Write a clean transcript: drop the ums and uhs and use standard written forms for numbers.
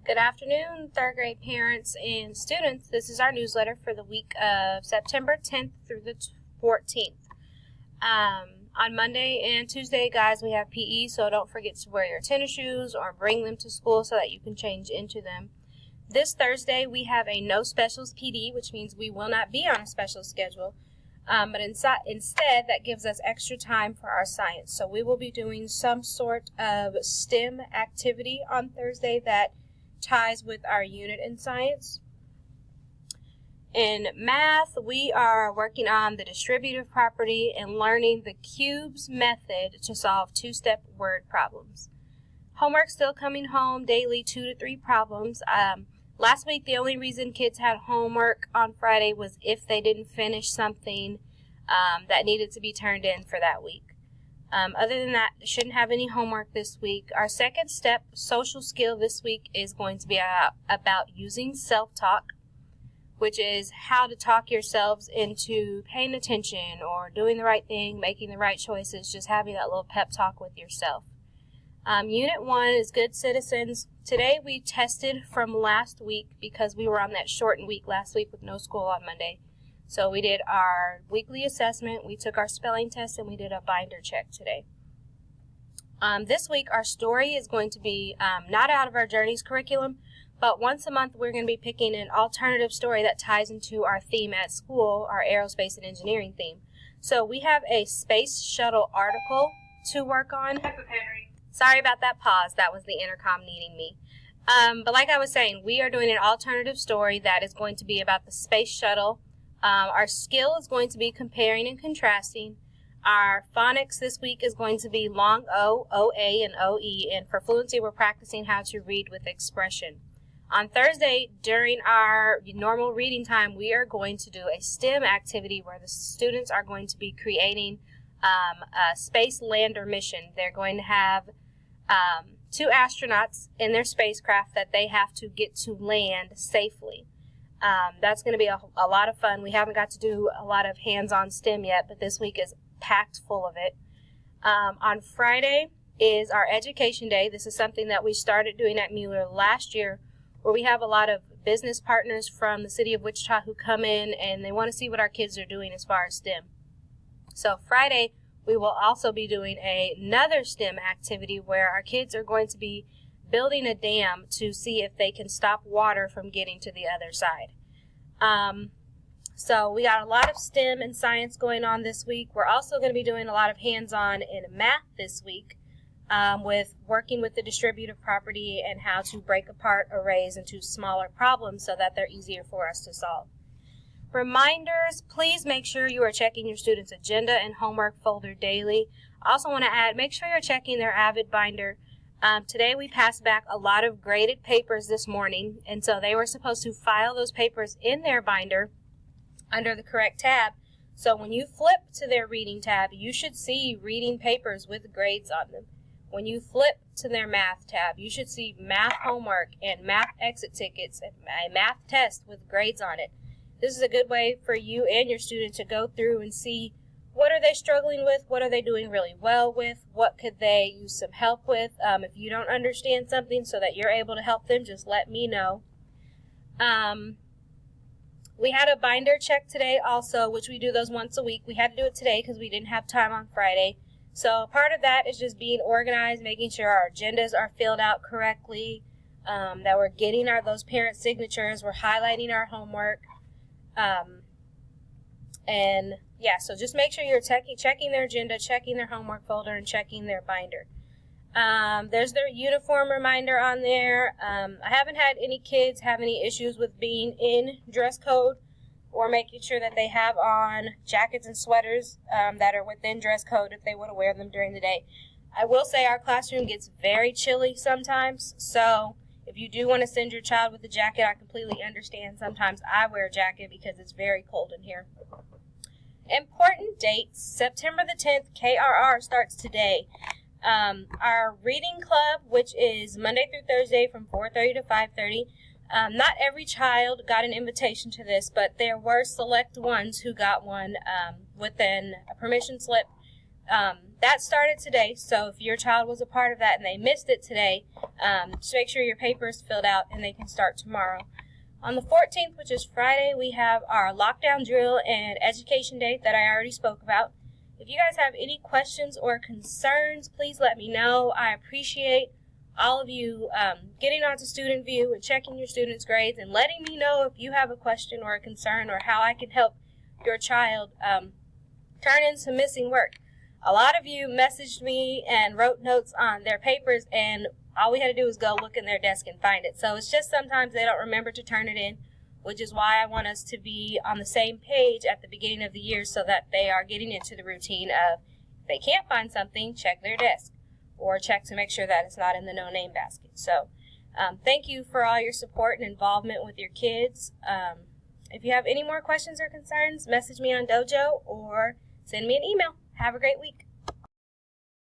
Good afternoon, third grade parents and students. This is our newsletter for the week of September 10th through the 14th. On Monday and Tuesday, guys, we have PE, so don't forget to wear your tennis shoes or bring them to school so that you can change into them. This Thursday, we have a no specials PD, which means we will not be on a special schedule. But instead, that gives us extra time for our science. So we will be doing some sort of STEM activity on Thursday that ties with our unit in science. In math, we are working on the distributive property and learning the cubes method to solve two-step word problems. Homework still coming home daily, 2 to 3 problems. Last week, the only reason kids had homework on Friday was if they didn't finish something that needed to be turned in for that week. Other than that, shouldn't have any homework this week. Our second step, social skill this week, is going to be about using self-talk, which is how to talk yourselves into paying attention or doing the right thing, making the right choices, just having that little pep talk with yourself. Unit 1 is good citizens. Today we tested from last week because we were on that shortened week last week with no school on Monday. So we did our weekly assessment, we took our spelling test, and we did a binder check today. This week our story is going to be not out of our Journeys curriculum, but once a month we're going to be picking an alternative story that ties into our theme at school, our aerospace and engineering theme. So we have a space shuttle article to work on. Sorry about that pause, that was the intercom needing me. But like I was saying, we are doing an alternative story that is going to be about the space shuttle. Our skill is going to be comparing and contrasting. Our phonics this week is going to be long O, OA, and OE, and for fluency we're practicing how to read with expression. On Thursday, during our normal reading time, we are going to do a STEM activity where the students are going to be creating a space lander mission. They're going to have 2 astronauts in their spacecraft that they have to get to land safely. That's going to be a lot of fun. We haven't got to do a lot of hands-on STEM yet, but this week is packed full of it. On Friday is our education day. This is something that we started doing at Mueller last year, where we have a lot of business partners from the city of Wichita who come in and they want to see what our kids are doing as far as STEM. So Friday, we will also be doing another STEM activity where our kids are going to be building a dam to see if they can stop water from getting to the other side. So we got a lot of STEM and science going on this week. We're also going to be doing a lot of hands-on in math this week with working with the distributive property and how to break apart arrays into smaller problems so that they're easier for us to solve. Reminders, please make sure you are checking your students' agenda and homework folder daily. I also want to add, make sure you're checking their Avid binder. Today we passed back a lot of graded papers this morning, and so they were supposed to file those papers in their binder under the correct tab. So when you flip to their reading tab, you should see reading papers with grades on them. When you flip to their math tab, you should see math homework and math exit tickets and a math test with grades on it. This is a good way for you and your student to go through and see what are they struggling with, what are they doing really well with, what could they use some help with. If you don't understand something so that you're able to help them, just let me know. We had a binder check today also, which we do those once a week. We had to do it today because we didn't have time on Friday. So part of that is just being organized, making sure our agendas are filled out correctly, that we're getting those parent signatures, we're highlighting our homework. And yeah, so just make sure you're checking their agenda, checking their homework folder, and checking their binder. There's their uniform reminder on there. I haven't had any kids have any issues with being in dress code or making sure that they have on jackets and sweaters that are within dress code if they want to wear them during the day. I will say our classroom gets very chilly sometimes, so if you do want to send your child with a jacket, I completely understand. Sometimes I wear a jacket because it's very cold in here. Important dates. September the 10th, KRR starts today. Our reading club, which is Monday through Thursday from 4:30 to 5:30. Not every child got an invitation to this, but there were select ones who got one within a permission slip. That started today, so if your child was a part of that and they missed it today, just make sure your paper is filled out and they can start tomorrow. On the 14th, which is Friday, we have our lockdown drill and education date that I already spoke about. If you guys have any questions or concerns, please let me know. I appreciate all of you getting onto Student View and checking your students' grades and letting me know if you have a question or a concern or how I can help your child turn in some missing work. A lot of you messaged me and wrote notes on their papers, and all we had to do was go look in their desk and find it. So it's just sometimes they don't remember to turn it in, which is why I want us to be on the same page at the beginning of the year so that they are getting into the routine of, if they can't find something, check their desk or check to make sure that it's not in the no-name basket. So thank you for all your support and involvement with your kids. If you have any more questions or concerns, message me on Dojo or send me an email. Have a great week.